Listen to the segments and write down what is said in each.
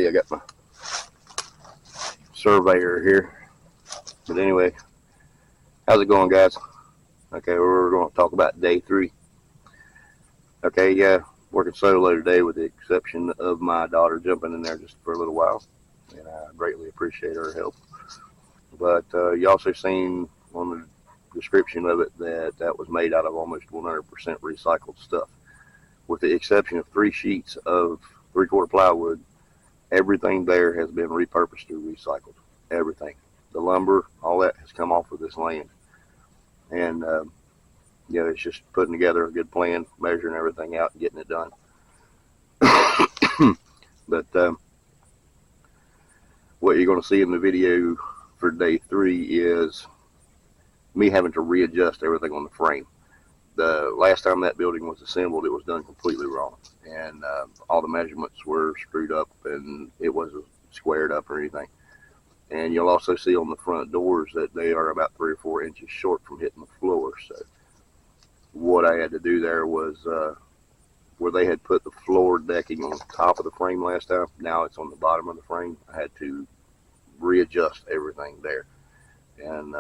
see I got my surveyor here. But anyway, how's it going, guys? Okay, we're going to talk about day 3. Okay, yeah, working solo today with the exception of my daughter jumping in there just for a little while, and I greatly appreciate her help. But you also seen on the description of it that was made out of almost 100% recycled stuff. With the exception of 3 sheets of 3/4 plywood, everything there has been repurposed or recycled. Everything. The lumber, all that has come off of this land. And, it's just putting together a good plan, measuring everything out and getting it done. But what you're going to see in the video for day 3 is me having to readjust everything on the frame. The last time that building was assembled, it was done completely wrong, and all the measurements were screwed up, and it wasn't squared up or anything. And you'll also see on the front doors that they are about 3 or 4 inches short from hitting the floor. So what I had to do there was where they had put the floor decking on top of the frame last time, now it's on the bottom of the frame. I had to readjust everything there and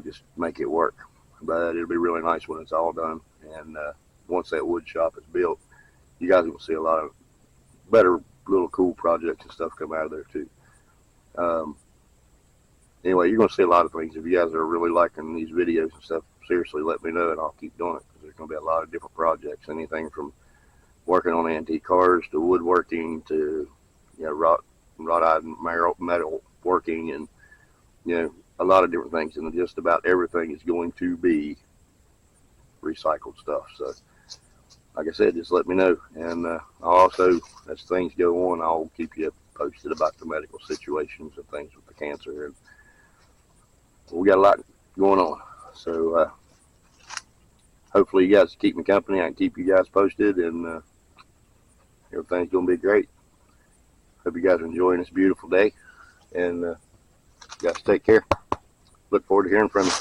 just make it work. But it'll be really nice when it's all done, and once that wood shop is built, you guys will see a lot of better little cool projects and stuff come out of there too. Anyway, you're going to see a lot of things. If you guys are really liking these videos and stuff, seriously let me know and I'll keep doing it, because there's going to be a lot of different projects, anything from working on antique cars to woodworking to wrought iron metal working, and a lot of different things, and just about everything is going to be recycled stuff. So like I said, just let me know, and also as things go on, I'll keep you posted about the medical situations and things with the cancer, and we got a lot going on. So hopefully you guys keep me company. I can keep you guys posted, and everything's gonna be great. Hope you guys are enjoying this beautiful day, and you guys take care. Look forward to hearing from you.